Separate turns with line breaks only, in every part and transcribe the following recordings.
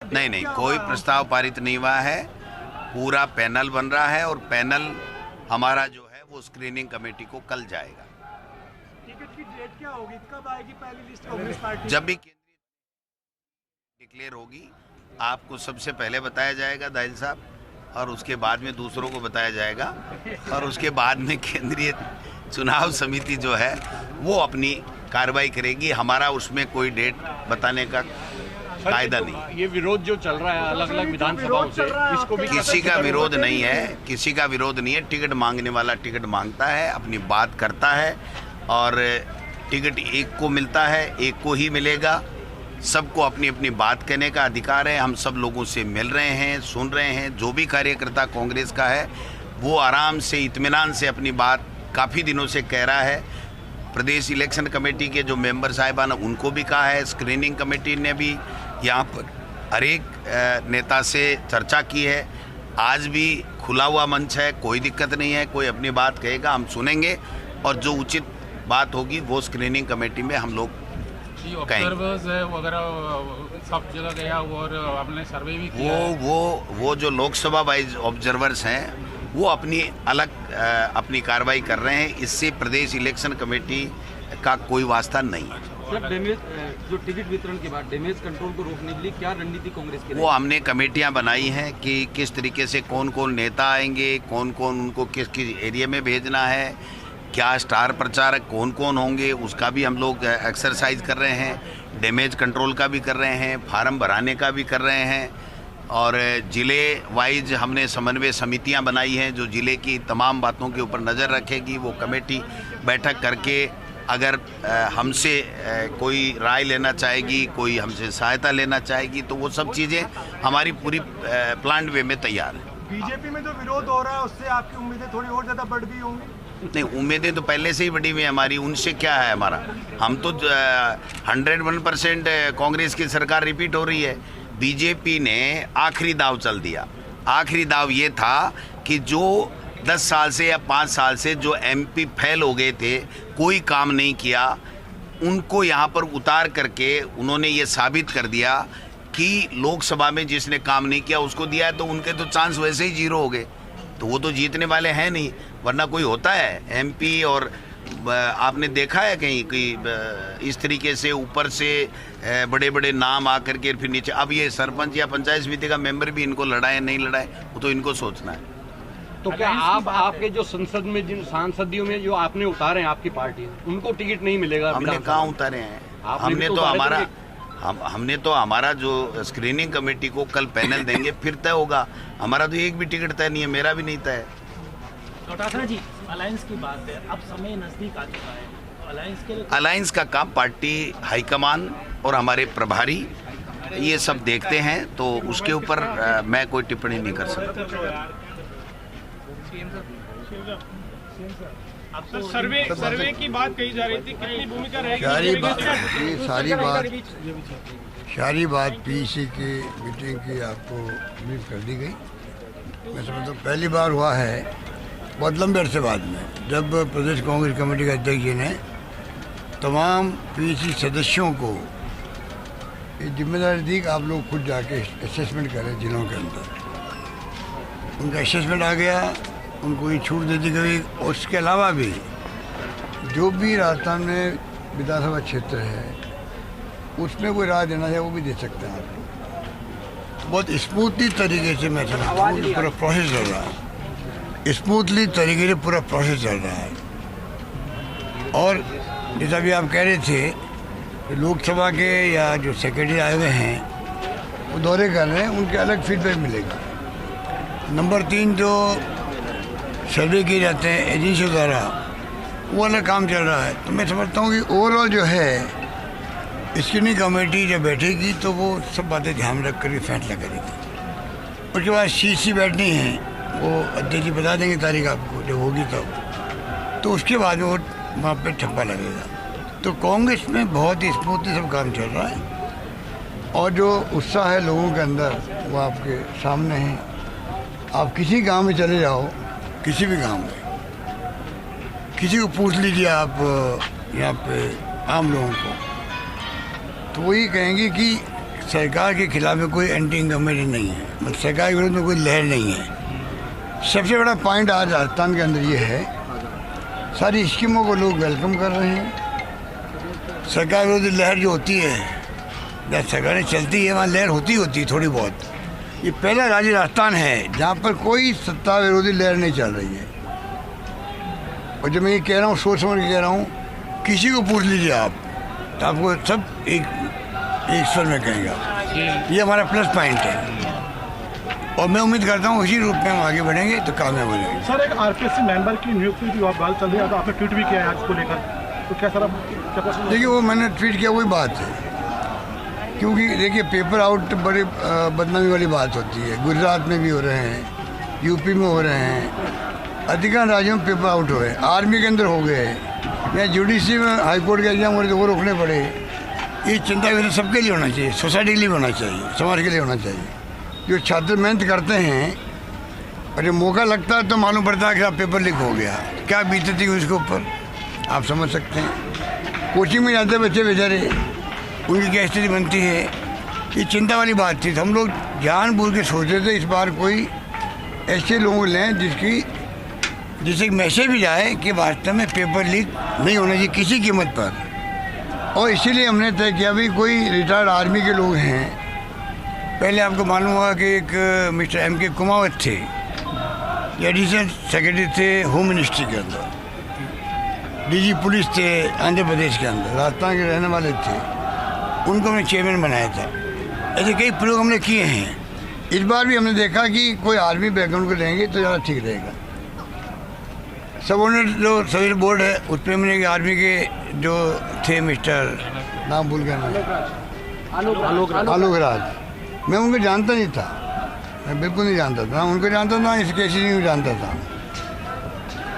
नहीं नहीं, कोई प्रस्ताव पारित नहीं हुआ है। पूरा पैनल बन रहा है और पैनल हमारा जो है वो स्क्रीनिंग कमेटी को कल जाएगा।
टिकट की डेट क्या होगी, कब आएगी पहली लिस्ट कांग्रेस पार्टी?
जब भी केंद्रीय डिक्लेयर होगी आपको सबसे पहले बताया जाएगा दाहिल साहब, और उसके बाद में दूसरों को बताया जाएगा, और उसके बाद में केंद्रीय चुनाव समिति जो है वो अपनी कार्रवाई करेगी। हमारा उसमें कोई डेट बताने का कायदा नहीं।
ये विरोध जो चल रहा है अलग अलग विधानसभाओं से, इसको भी
किसी का विरोध नहीं है, किसी का विरोध नहीं है। टिकट मांगने वाला टिकट मांगता है, अपनी बात करता है, और टिकट एक को मिलता है, एक को ही मिलेगा। सबको अपनी अपनी बात कहने का अधिकार है। हम सब लोगों से मिल रहे हैं, सुन रहे हैं। जो भी कार्यकर्ता कांग्रेस का है वो आराम से इत्मीनान से अपनी बात काफ़ी दिनों से कह रहा है। प्रदेश इलेक्शन कमेटी के जो मेंबर साहिबान उनको भी कहा है, स्क्रीनिंग कमेटी ने भी यहाँ पर हर एक नेता से चर्चा की है। आज भी खुला हुआ मंच है, कोई दिक्कत नहीं है। कोई अपनी बात कहेगा, हम सुनेंगे, और जो उचित बात होगी वो स्क्रीनिंग कमेटी में हम लोग
ऑब्जर्वर्स वगैरह सब जगह गया और हमने सर्वे भी किया।
वो जो लोकसभा वाइज ऑब्जर्वर्स हैं वो अपनी अलग अपनी कार्रवाई कर रहे हैं। इससे प्रदेश इलेक्शन कमेटी का कोई वास्ता नहीं है।
सर, जो टिकट वितरण के बाद डैमेज कंट्रोल को रोकने के लिए क्या रणनीति कांग्रेस की?
वो हमने कमेटियां बनाई हैं कि किस तरीके से कौन कौन नेता आएंगे, कौन कौन उनको किस किस एरिया में भेजना है, क्या स्टार प्रचारक कौन कौन होंगे, उसका भी हम लोग एक्सरसाइज कर रहे हैं। डैमेज कंट्रोल का भी कर रहे हैं, फार्म भराने का भी कर रहे हैं, और ज़िले वाइज हमने समन्वय समितियां बनाई हैं जो ज़िले की तमाम बातों के ऊपर नज़र रखेगी। वो कमेटी बैठक करके अगर हमसे कोई राय लेना चाहेगी, कोई हमसे सहायता लेना चाहेगी, तो वो सब चीज़ें हमारी पूरी प्लान वे में तैयार है।
बीजेपी में जो विरोध हो रहा है उससे आपकी उम्मीदें थोड़ी और ज़्यादा बढ़ गई होंगी?
नहीं, उम्मीदें तो पहले से ही बढ़ी हुई है हमारी। उनसे क्या है हमारा, हम तो 101% कांग्रेस की सरकार रिपीट हो रही है। बीजेपी ने आखिरी दाव चल दिया। आखिरी दाव ये था कि जो 10 साल से या 5 साल से जो एमपी फेल हो गए थे, कोई काम नहीं किया, उनको यहाँ पर उतार करके उन्होंने ये साबित कर दिया कि लोकसभा में जिसने काम नहीं किया उसको दिया है, तो उनके तो चांस वैसे ही जीरो हो गए। तो वो तो जीतने वाले हैं नहीं, वरना कोई होता है एमपी। और आपने देखा है कहीं कि इस तरीके से ऊपर से बड़े बड़े नाम आकर के फिर नीचे, अब ये सरपंच या पंचायत समिति का मेंबर भी इनको लड़ाए नहीं लड़ाए, वो तो इनको सोचना है।
तो क्या आपके जो संसद में जिन सांसदियों में जो आपने उतारे हैं आपकी पार्टी, उनको टिकट नहीं मिलेगा? हमने
कहाँ उतारे हैं? हमने तो हमारा जो स्क्रीनिंग कमेटी को कल पैनल देंगे फिर तय होगा। हमारा तो एक भी टिकट तय नहीं है, मेरा भी नहीं तय है।
चौटाला जी, अलायंस की बात है, अब समय नजदीक आ चुका है, अलायंस के लिए
अलायंस का काम पार्टी हाईकमान और हमारे प्रभारी ये सब देखते हैं, तो उसके ऊपर मैं कोई टिप्पणी नहीं कर सकता।
सर्वे की बात कही जा रही थी, कितनी भूमिका रहेगी?
सारी बात पीसी की मीटिंग की आपको ब्रीफ कर दी गई। मैं समझता हूँ पहली बार हुआ है बहुत लंबे अरसे बाद में, जब प्रदेश कांग्रेस कमेटी के अध्यक्ष जी ने तमाम पीसी सदस्यों को ये जिम्मेदारी दी कि आप लोग खुद जाके असेसमेंट करें जिलों के अंदर। उनका असेसमेंट आ गया, उनको ये छूट दे दी गई। और उसके अलावा भी जो भी राजस्थान में विधानसभा क्षेत्र है उसमें कोई राय देना है वो भी दे सकते हैं आप लोग। बहुत स्मूथली तरीके से मैं समझता हूँ पूरा प्रोसेस चल रहा है, स्मूथली तरीके से पूरा प्रोसेस चल रहा है। और जैसा भी आप कह रहे थे, लोकसभा के या जो सेक्रेटरी आए हुए हैं वो दौरे कर रहे हैं, उनके अलग फीडबैक मिलेगा। नंबर 3 जो सर्वे किए जाते हैं एजेंसियों द्वारा, वो अलग काम चल रहा है। तो मैं समझता हूँ कि ओवरऑल जो है स्क्रीनिंग कमेटी जब बैठेगी तो वो सब बातें ध्यान रख कर फैसला करेगी। उसके बाद सीसी बैठनी है, वो अध्यक्ष जी बता देंगे तारीख आपको जब होगी तब, तो उसके बाद वो वहाँ पे ठप्पा लगेगा। तो कांग्रेस में बहुत ही स्मूथली सब काम चल रहा है, और जो उत्साह है लोगों के अंदर वो आपके सामने है। आप किसी गांव में चले जाओ, किसी भी गांव में किसी को पूछ लीजिए आप यहाँ पे आम लोगों को, तो वही कहेंगे कि सरकार के खिलाफ में कोई एंटी इनकम्बेंसी नहीं है, मतलब सरकार के विरोध में कोई लहर नहीं है। सबसे बड़ा पॉइंट आज राजस्थान के अंदर ये है, सारी स्कीमों को लोग वेलकम कर रहे हैं। सरकार विरोधी लहर जो होती है, जब सरकारें चलती है वहाँ लहर होती है थोड़ी बहुत। ये पहला राज्य राजस्थान है जहाँ पर कोई सत्ता विरोधी लहर नहीं चल रही है। और जब मैं ये कह रहा हूँ, सोच समझ के कह रहा हूँ, किसी को पूछ लीजिए आप, तो आपको सब एक स्वर में कहेगा। ये हमारा प्लस पॉइंट है और मैं उम्मीद करता हूँ इसी रूप में हम आगे बढ़ेंगे तो कामयाब हो जाएंगे।
सर, एक आरपीएससी मेंबर की नियुक्ति की बात चल रही है, तो आपने ट्वीट भी किया है आज को लेकर, तो क्या सर क्या?
देखिए, वो मैंने ट्वीट किया वही बात है, क्योंकि देखिए पेपर आउट बड़े बदनामी वाली बात होती है। गुजरात में भी हो रहे हैं, यूपी में हो रहे हैं, अधिकांश राज्यों में पेपर आउट हो रहे हैं, आर्मी के अंदर हो गए, या जुडिशरी में हाईकोर्ट के एग्जाम हो रहे थे वो रोकने पड़े। ये चिंता विषय सबके लिए होना चाहिए, सोसाइटी के लिए होना चाहिए, समाज के लिए होना चाहिए। जो छात्र मेहनत करते हैं और जब मौका लगता है तो मालूम पड़ता है कि आप पेपर लीक हो गया, क्या बीतती उसके ऊपर आप समझ सकते हैं। कोचिंग में जाते बच्चे बेचारे, उनकी क्या स्थिति बनती है, ये चिंता वाली बात थी। तो हम लोग जानबूझ के सोचे थे इस बार कोई ऐसे लोग लें जिससे मैसेज भी जाए कि वास्तव में पेपर लीक नहीं होना चाहिए किसी कीमत पर। और इसीलिए हमने तय किया भी कोई रिटायर्ड आर्मी के लोग हैं। पहले आपको मालूम होगा कि एक मिस्टर M.K. कुमावत थे, एडिशनल सेक्रेटरी थे होम मिनिस्ट्री के अंदर, DG पुलिस थे आंध्र प्रदेश के अंदर, राजस्थान के रहने वाले थे, उनको हमने चेयरमैन बनाया था। ऐसे कई प्रयोग हमने किए हैं। इस बार भी हमने देखा कि कोई आर्मी बैकग्राउंड को लेंगे तो ज़्यादा ठीक रहेगा। सबऑर्डिनेट जो सिविल बोर्ड है उस पर मैंने आर्मी के जो थे मिस्टर, नाम भूल गया मैं, आलोक राज, मैं उनको जानता नहीं था, मैं बिल्कुल नहीं जानता था, उनको जानता था, इस KC जी को जानता था।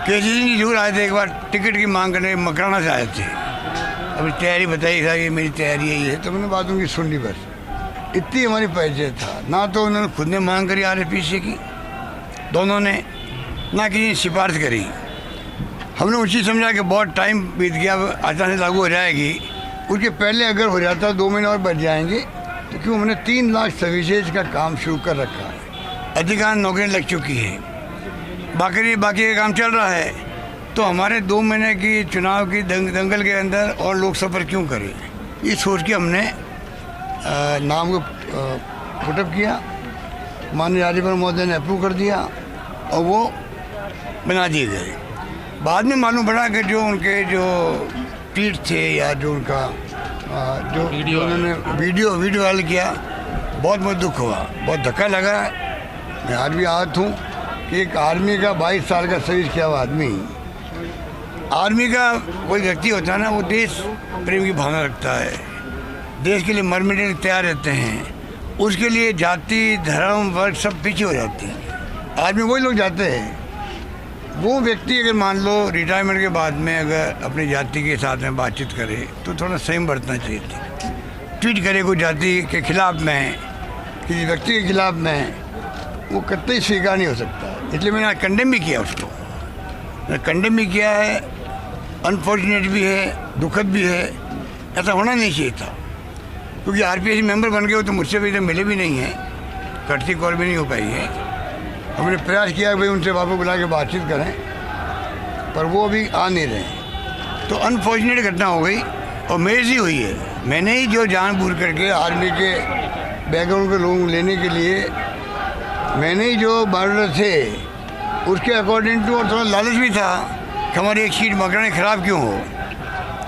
KC जी जरूर आए थे एक बार, टिकट की मांग करने मकराना से आए थे। अभी तैयारी बताई था कि मेरी तैयारी यही है, तो मैंने बात उनकी सुन ली, बस इतनी हमारी परिचय था। ना तो उन्होंने खुद ने मांग करी RFPC की, दोनों ने, ना किसी ने सिफारिश करी। हमने उसी समझा कि बहुत टाइम बीत गया, अचानक लागू हो जाएगी, उसके पहले अगर हो जाता 2 महीने और बच जाएंगे, तो क्यों हमने 3 लाख सर्विसेज का काम शुरू कर रखा है, अधिकांश नौकरियाँ लग चुकी है, बाकी का काम चल रहा है। तो हमारे 2 महीने की चुनाव की दंगल के अंदर और लोग सफ़र क्यों करें, ये सोच के हमने नाम को पुटअप किया, माननीय राज्यपाल महोदय ने अप्रूव कर दिया और वो बना दिए गए। बाद में मालूम पड़ा कि जो उनके जो ट्वीट थे या जो उनका जो उन्होंने वीडियो वायरल किया, बहुत दुख हुआ, बहुत धक्का लगा। मैं आज भी आहत हूँ कि एक आर्मी का 22 साल का सर्विस किया हुआ आदमी, आर्मी का कोई व्यक्ति होता है ना, वो देश प्रेम की भावना रखता है, देश के लिए मर मिटने के तैयार रहते हैं, उसके लिए जाति धर्म वर्ग सब पीछे हो जाते हैं। आर्मी वही लोग जाते हैं। वो व्यक्ति अगर मान लो रिटायरमेंट के बाद में अगर अपनी जाति के साथ में बातचीत करे तो थोड़ा संयम बरतना चाहिए था। ट्वीट करे कोई जाति के खिलाफ में, किसी व्यक्ति के खिलाफ में, वो कतई स्वीकार नहीं हो सकता। इसलिए मैंने कंडेम भी किया उसको, मैंने कंडेम भी किया है। अनफॉर्चुनेट भी है, दुखद भी है, ऐसा होना नहीं चाहिए था, क्योंकि RPSC मेंबर बन गए हो तो मुझसे भी तो मिले भी नहीं है, कटती कॉल भी नहीं हो पाई है। हमने प्रयास किया कि भाई उनसे वापस बुला के बातचीत करें, पर वो अभी आ नहीं रहे। तो अनफॉर्चुनेट घटना हो गई और मेरी ही हुई है। मैंने ही जो जानबूझ करके आर्मी के बैकग्राउंड के लोगों लेने के लिए मैंने ही जो बायोडाटा थे उसके अकॉर्डिंग टू, और थोड़ा लालच भी था कि हमारी एक सीट मकराने ख़राब क्यों हो,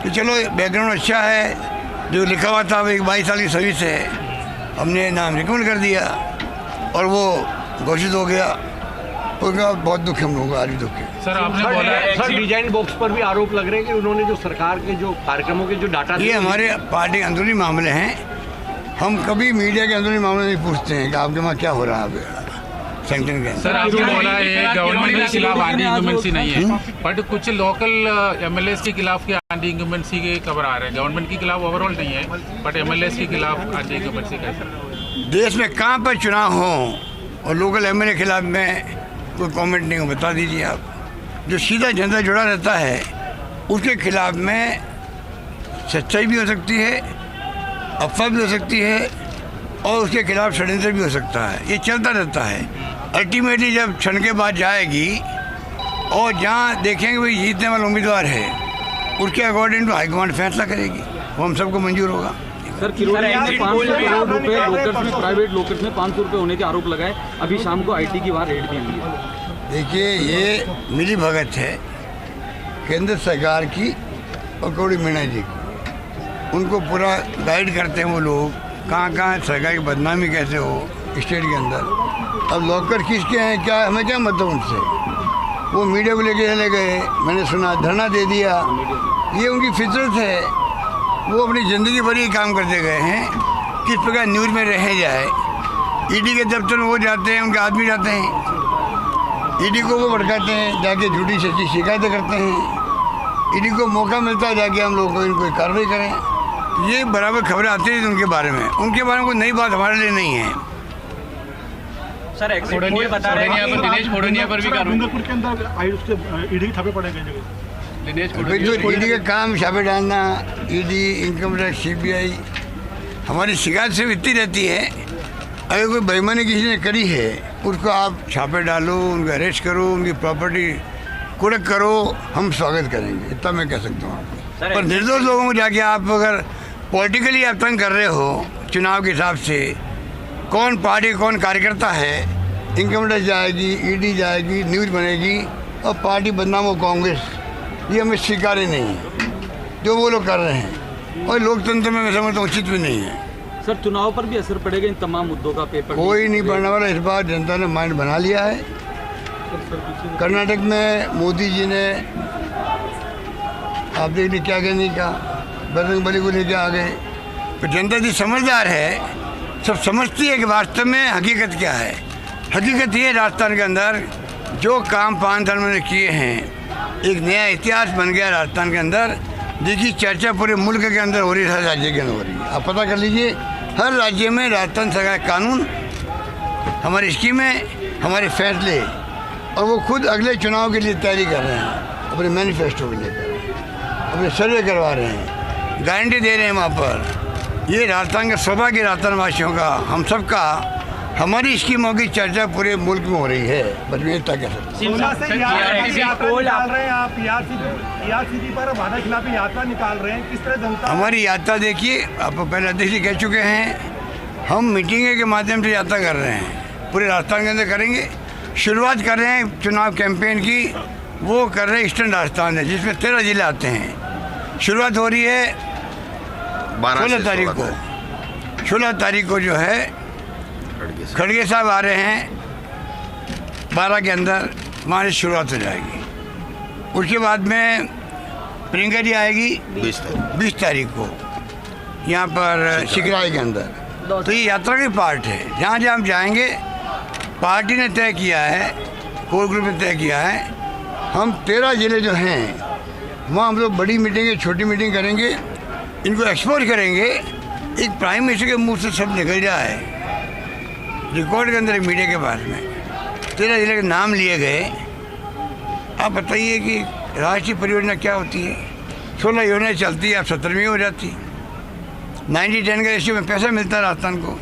कि चलो बैकग्राउंड अच्छा है, जो लिखा हुआ था एक 22 साल की सर्विस है, हमने नाम रिकमेंड कर दिया और वो घोषित हो गया। उसके बाद बहुत दुख है हम लोगों को, आज भी दुख है।
सर आपने बोला
सर डिजाइन बॉक्स पर भी आरोप लग रहे हैं कि उन्होंने जो सरकार के जो कार्यक्रमों के जो डाटा,
ये हमारे पार्टी के अंदरूनी मामले हैं। हम कभी मीडिया के अंदरूनी मामले नहीं पूछते हैं कि आपके वहाँ क्या हो रहा है सेंक्शन के।
सर आपने बोला है गवर्नमेंट के खिलाफ एंटी इंकम्बेंसी नहीं है, बट कुछ लोकल MLAs के खिलाफ के एंटी इंकम्बेंसी के खबर आ रहे हैं। गवर्नमेंट के खिलाफ ओवरऑल नहीं है, बट MLAs के खिलाफ एंटी इंकम्बेंसी कैसे?
देश में कहाँ पर चुनाव हो और लोकल MLA के खिलाफ में कोई कमेंट नहीं हो, बता दीजिए आप। जो सीधा जनता जुड़ा रहता है उसके खिलाफ में सच्चाई भी हो सकती है, अफवाह भी हो सकती है, और उसके खिलाफ षड्यंत्र भी हो सकता है। ये चलता रहता है। अल्टीमेटली जब क्षण के बाद जाएगी और जहाँ देखेंगे भाई जीतने वाला उम्मीदवार है, उसके अकॉर्डिंग तो हाईकमांड फैसला करेगी, वो हम सबको मंजूर होगा।
सर किरोड़िया में 500 करोड़ रुपए लोकर्स में, प्राइवेट लोकर्स में 500 रुपए होने के आरोप लगाए। अभी शाम को आईटी की वहाँ रेड भी हुई है।
देखिए, ये मिली भगत है केंद्र सरकार की और कौड़ी मीणा जी की। उनको पूरा गाइड करते हैं वो लोग, कहाँ कहाँ सरकार की बदनामी कैसे हो स्टेट के अंदर। अब लॉकर किसके हैं, क्या हमें क्या मतलब उनसे। वो मीडिया को लेके चले गए, मैंने सुना धरना दे दिया। ये उनकी फितरत है, वो अपनी ज़िंदगी भर ही काम करते गए हैं किस प्रकार न्यूज़ में रह जाए। ईडी के दफ्तर में वो जाते हैं, उनके आदमी जाते हैं, ईडी को वो भड़काते हैं, जाके झूठी सच्ची शिकायतें करते हैं। ईडी को मौका मिलता है जाके हम लोग को इनको कार्रवाई करें। ये बराबर खबरें आती रही उनके बारे में कोई नई बात हमारे लिए नहीं है।
सर एग्जिट पोल बता रहे हैं
दिनेश फोड़निया पर भी डूंगरपुर के अंदर उसके ईडी के छापे पड़े गए जगह।
जो ईडी का काम छापे डालना, ईडी, इनकम टैक्स, सीबीआई हमारी शिकायत से इतनी रहती है। अगर कोई बेईमानी किसी ने करी है उसको आप छापे डालो, उनको अरेस्ट करो, उनकी प्रॉपर्टी कुड़क करो, हम स्वागत करेंगे, इतना मैं कह सकता हूँ। पर निर्दोष लोगों को जाके आप अगर पॉलिटिकली आप तंग कर रहे हो चुनाव के हिसाब से, कौन पार्टी कौन कार्यकर्ता है, इनकम टैक्स जाएगी, ईडी जाएगी, न्यूज़ बनेगी और पार्टी बदनाम हो कांग्रेस, ये हमें स्वीकार ही नहीं है जो वो लोग कर रहे हैं। और लोकतंत्र में मैं समझता हूँ उचित भी नहीं है।
सर चुनाव पर भी असर पड़ेगा इन तमाम मुद्दों का? पेपर
कोई नहीं पड़ने वाला, इस बार जनता ने माइंड बना लिया है। कर्नाटक में मोदी जी ने आप देख लीजिए क्या कहने का, बजरंग बली को लेके आ गए। तो जनता जी समझदार है, सब समझती है कि वास्तव में हकीकत क्या है। हकीकत ये राजस्थान के अंदर जो काम 5 साल में किए हैं, एक नया इतिहास बन गया राजस्थान के अंदर, जिसकी चर्चा पूरे मुल्क के अंदर हो रही है, हर राज्य के अंदर हो रही है। आप पता कर लीजिए, हर राज्य में राजस्थान सरकार कानून, हमारी स्कीमें, हमारे फैसले, और वो खुद अगले चुनाव के लिए तैयारी कर रहे हैं, अपने मैनिफेस्टो को लेकर अपने सर्वे करवा रहे हैं, गारंटी दे रहे हैं वहाँ पर। ये राजस्थान का सौभाग्य, राजस्थान वासियों का, हम सब का, हमारी स्कीमों की चर्चा पूरे मुल्क में हो रही है। बस मैं इतना कह सकता हूँ।
शिमला से पोल डाल रहे हैं आप, पीआरसीटी पर वादा खिलाफी यात्रा निकाल रहे हैं, किस तरह जनता।
हमारी यात्रा देखिए, आपको पहले अध्यक्ष जी कह चुके हैं, हम मीटिंगों के माध्यम से यात्रा कर रहे हैं, पूरे राजस्थान के अंदर करेंगे। शुरुआत कर रहे हैं चुनाव कैंपेन की, वो कर रहे हैं ईस्टर्न राजस्थान है, जिसमें 13 जिले आते हैं। शुरुआत हो रही है 16 तारीख को। 16 तारीख को जो है खड़गे साहब आ रहे हैं 12 के अंदर, वहाँ से शुरुआत हो जाएगी। उसके बाद में प्रियंका जी आएगी 20 तारीख को यहाँ पर शिकराई के अंदर। तो ये यात्रा की पार्ट है, जहाँ जहाँ हम जाएंगे पार्टी ने तय किया है, कोर ग्रुप ने तय किया है, हम 13 जिले जो हैं वहाँ हम लोग बड़ी मीटिंग, छोटी मीटिंग करेंगे, इनको एक्सपोज करेंगे। एक प्राइम मिनिस्टर के मुँह से सब निकल जाए, रिकॉर्ड के अंदर एक मीडिया के पास में 13 जिले के नाम लिए गए। आप बताइए कि राष्ट्रीय परियोजना क्या होती है? 16 योजनाएँ चलती है, अब 17वीं हो जाती। 90-10 का रेशियो में पैसा मिलता है राजस्थान को।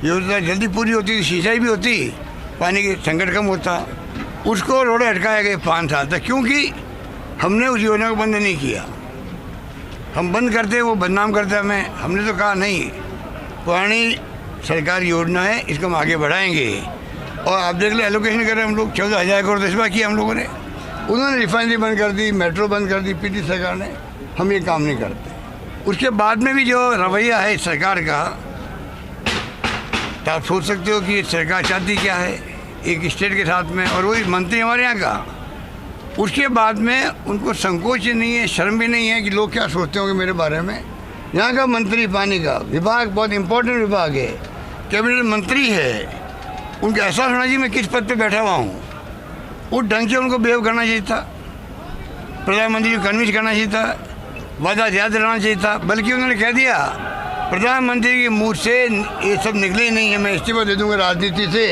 योजना जल्दी पूरी होती थी, सिंचाई भी होती, पानी की संकट कम होता। उसको रोड़े हटकाया गए 5 साल तक, क्योंकि हमने उस योजना को बंद नहीं किया। हम बंद करते वो बदनाम करते हमें। हमने तो कहा नहीं, पुरानी सरकारी योजना है, इसको हम आगे बढ़ाएंगे। और आप देख ले एलोकेशन कर रहे हैं हम लोग, 14,000 करोड़ तो इस बार किया हम लोगों ने। उन्होंने रिफाइनरी बंद कर दी, मेट्रो बंद कर दी पीटी सरकार ने। हम ये काम नहीं करते। उसके बाद में भी जो रवैया है सरकार का, तो आप सोच सकते हो कि सरकार चाहती क्या है एक स्टेट के साथ में, और वही मंत्री हमारे यहाँ का। उसके बाद में उनको संकोच ही नहीं है, शर्म भी नहीं है कि लोग क्या सोचते होंगे मेरे बारे में। यहाँ का मंत्री पानी का विभाग बहुत इंपॉर्टेंट विभाग है, कैबिनेट मंत्री है, उनको एहसास होना चाहिए मैं किस पद पे बैठा हुआ हूँ। उस ढंग से उनको बिहेव करना चाहिए था, प्रधानमंत्री को कन्विंस करना चाहिए था, वादा याद दिलाना चाहिए था। बल्कि उन्होंने कह दिया प्रधानमंत्री के मुँह से ये सब निकले ही नहीं है, मैं इस्तीफा दे दूँगा राजनीति से।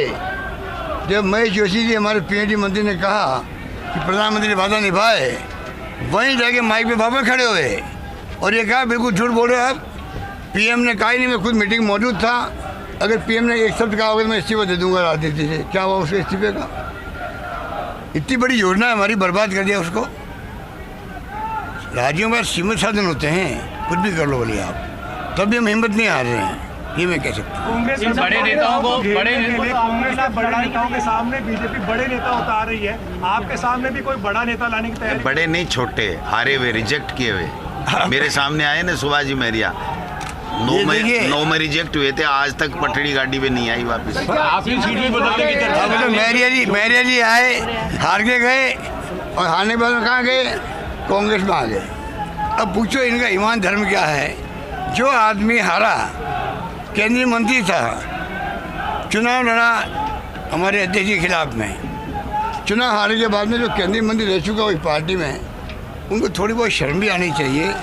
जब महेश जोशी जी हमारे पीएचडी मंत्री ने कहा कि प्रधानमंत्री वादा निभाए, वहीं जाके माइक पे वापस खड़े हुए और ये कहा बिल्कुल झूठ बोल रहे हो आप, पीएम ने कहा ही नहीं, मैं खुद मीटिंग मौजूद था, अगर पीएम ने एक शब्द कहा होगा तो मैं इस्तीफा दे दूंगा राजनीति से, क्या हुआ उसके इस्तीफे का? इतनी बड़ी योजना है हमारी, बर्बाद कर दिया उसको। राज्यों में सीमित साधन होते हैं, कुछ भी कर लो बोलिए आप, तब भी हम हिम्मत नहीं हार रहे हैं, ये मैं कह सकता हूँ।
कांग्रेस के बड़े नेताओं को कांग्रेस के बड़े नेताओं के सामने बीजेपी बड़े नेता उतार रही है, आपके सामने भी कोई बड़ा नेता लाने की तैयारी?
बड़े नहीं, छोटे, हारे हुए, रिजेक्ट किए हुए मेरे सामने आए ना सुभाष जी मेरिया, 9 में रिजेक्ट हुए थे, आज तक पटड़ी गाड़ी पे नहीं आई वापस।
आपकी सीट भी बदलने की चर्चा
अब तो मैरिया जी आए, हार के गए, और हारने के बाद में कहाँ गए? कांग्रेस में आ गए। अब पूछो इनका ईमान धर्म क्या है? जो आदमी हारा, केंद्रीय मंत्री था, चुनाव लड़ा हमारे अध्यक्ष के खिलाफ में, चुनाव हारने के बाद में जो केंद्रीय मंत्री रह चुका उस पार्टी में, उनको थोड़ी बहुत शर्म भी आनी चाहिए।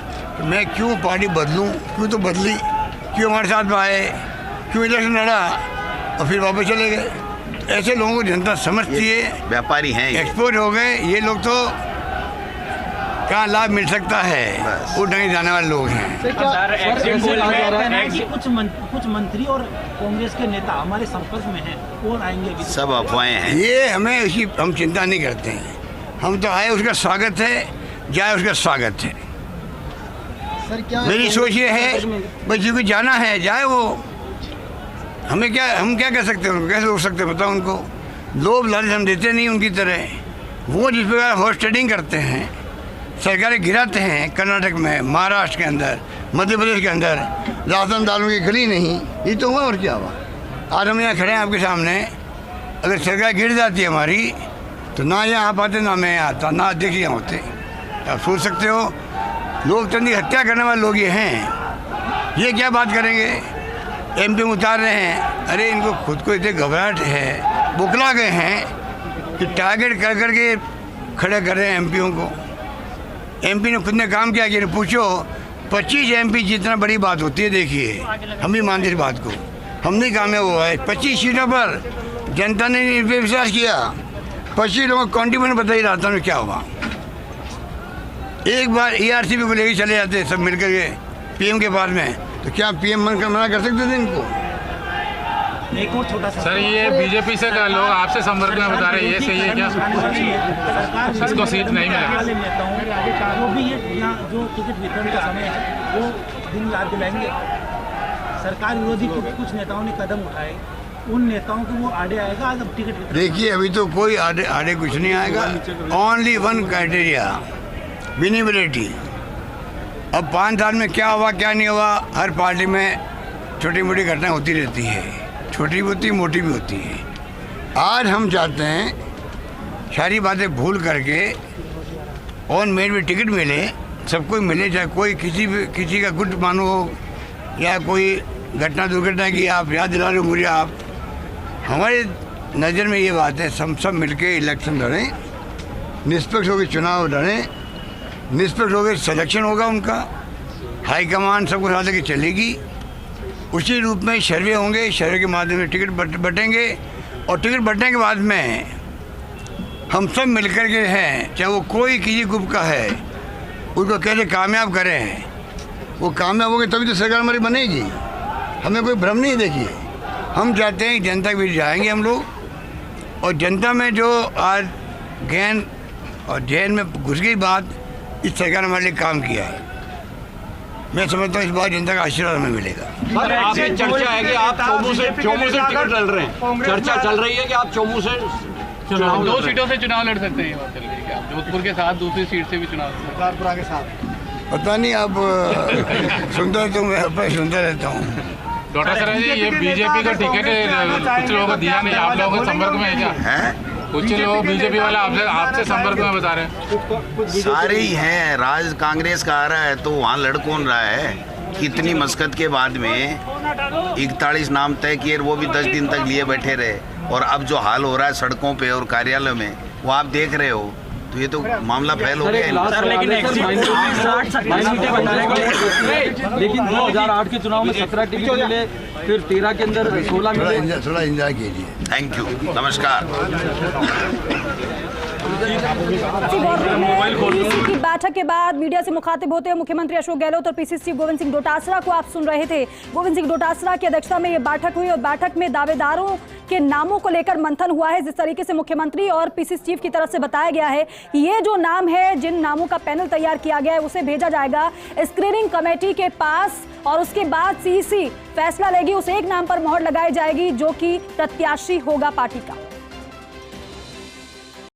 मैं क्यों पार्टी बदलूं, क्यों तो बदली, क्यों हमारे साथ में आए, क्यों इलेक्शन लड़ा और फिर वापस चले गए। तो ऐसे लोगों को जनता समझती है,
व्यापारी हैं ये।
एक्सपोर्ट हो गए ये लोग, तो कहाँ लाभ मिल सकता है, वो ढंग जाने वाले लोग हैं।
कुछ मंत्री और कांग्रेस के नेता हमारे संपर्क में हैं और आएंगे भी।
सब अफवाहें हैं।
ये हम चिंता नहीं करते हैं, हम तो आए उसका स्वागत है, जाए उसका स्वागत है। मेरी सोच ये है बच्चों को जाना है, जाए वो, हम क्या कह सकते हैं उनको, कैसे रोक सकते हैं बताओ उनको? लोभ लालच हम देते नहीं उनकी तरह। वो जिस प्रकार हॉर्स ट्रेडिंग करते हैं, सरकारें गिराते हैं, कर्नाटक में, महाराष्ट्र के अंदर, मध्य प्रदेश के अंदर राशन दालों की गली नहीं, ये तो हुआ और क्या हुआ? आज हम यहाँ खड़े हैं आपके सामने, अगर सरकार गिर जाती है हमारी तो ना यहाँ आ पाते, ना मैं यहाँ आता, ना अध्यक्ष यहाँ होते। आप सोच सकते हो लोकतंत्र की हत्या करने वाले लोग ये हैं, ये क्या बात करेंगे? एमपी में उतार रहे हैं, अरे इनको खुद को इतने घबराहट है, बुखला गए हैं कि टारगेट कर करके खड़े कर रहे हैं एमपीओं को। एमपी ने खुद ने काम किया कि पूछो 25 एमपी जितना बड़ी बात होती है, देखिए हम भी मानते इस बात को, हम नहीं कामयाब हुआ है। 25 सीटों पर जनता ने इन पर विश्वास किया, 25 लोगों को कॉन्ट्रीब्यूशन बताइए राजस्थान में क्या हुआ। एक बार ERCP को लेके चले जाते सब मिलकर के पीएम के पास में, तो क्या पीएम मना कर सकते थे इनको?
एक और छोटा सा
सर, ये बीजेपी से का लोग आपसे संपर्क में बता रहे हैं, ये सही है क्या?
सरकार
इसको सीट नहीं मिला।
नेताओं वो भी ये यहाँ जो टिकट वितरण का समय है वो दिन याद दिलाएंगे। सरकार विरोधी कुछ नेताओं ने कदम उठाए, उन नेताओं को वो आड़े आएगा आज अब टिकट वितरण?
देखिए अभी तो कोई आड़े कुछ नहीं आएगा। Only one criteria, winnability. अब 5 साल में क्या हुआ क्या नहीं हुआ, हर पार्टी में छोटी मोटी घटना होती रहती है, छोटी भी होती है, मोटी भी होती है। आज हम चाहते हैं सारी बातें भूल करके ऑन मेरिट में टिकट मिले, सबको मिले, चाहे कोई किसी का गुट मानो हो या कोई घटना दुर्घटना की आप याद दिला रहे हो मुझे आप। हमारे नज़र में ये बात है, हम सब मिलके इलेक्शन लड़ें, निष्पक्ष होकर चुनाव लड़ें, निष्पक्ष होकर सिलेक्शन होगा उनका, हाईकमान सबको साथ लेके चलेगी, उसी रूप में सर्वे होंगे, सर्वे के माध्यम से टिकट बटेंगे, और टिकट बटने के बाद में हम सब मिलकर के हैं, चाहे वो कोई किसी ग्रुप का है, उसको कैसे कामयाब करें। वो कामयाब होंगे तभी तो सरकार हमारी बनेगी, हमें कोई भ्रम नहीं। देखिए हम चाहते हैं जनता के बीच जाएंगे हम लोग, और जनता में जो आज ज्ञान और जहन में घुस गई बात, इस सरकार ने हमारे लिए काम किया है। मैं समझता हूँ इस बार जनता का आशीर्वाद हमें मिलेगा।
सर, आपसे चर्चा है कि आप चोमू से टिकट लड़ रहे हैं, चर्चा चल रही है कि आप चोमू से चुनाव
2 सीटों से चुनाव लड़ सकते हैं, ये बात चल रही है कि आप जोधपुर के साथ दूसरी सीट से भी चुनाव
सरदारपुरा के साथ।
पता नहीं, आप सुनता तो मैं सुनता रहता हूँ।
डॉक्टर सर जी, ये बीजेपी का टिकट कुछ लोगों को दिया नहीं, आप लोगों के संपर्क में है क्या?
हैं?
कुछ लोग बीजेपी वाले आपसे संपर्क में बता रहे हैं।
सारे ही हैं, राज कांग्रेस का आ रहा है तो वहाँ लड़ कौन रहा है? कितनी मशक्कत के बाद में 41 नाम तय किए, वो भी 10 दिन तक लिए बैठे रहे, और अब जो हाल हो रहा है सड़कों पे और कार्यालय में वो आप देख रहे हो, तो ये तो मामला फैल हो गया।
लेकिन 2008 के चुनाव में 17 टिकट मिले, फिर 13 के अंदर 16 मिले।
थोड़ा इंतजार कीजिए।
थैंक यू, नमस्कार।
पीसीसी की बैठक के बाद मीडिया से मुखातिब होते हुए मुख्यमंत्री अशोक गहलोत और पीसीसी गोविंद सिंह डोटासरा को आप सुन रहे थे। गोविंद सिंह डोटासरा की अध्यक्षता में यह बैठक हुई और बैठक में दावेदारों के नामों को लेकर मंथन हुआ है। जिस तरीके से मुख्यमंत्री और पीसीसी चीफ की तरफ से बताया गया है कि ये जो नाम है, जिन नामों का पैनल तैयार किया गया है, उसे भेजा जाएगा स्क्रीनिंग कमेटी के पास और उसके बाद सीईसी फैसला लेगी। उस एक नाम पर मोहर लगाई जाएगी जो कि प्रत्याशी होगा पार्टी का।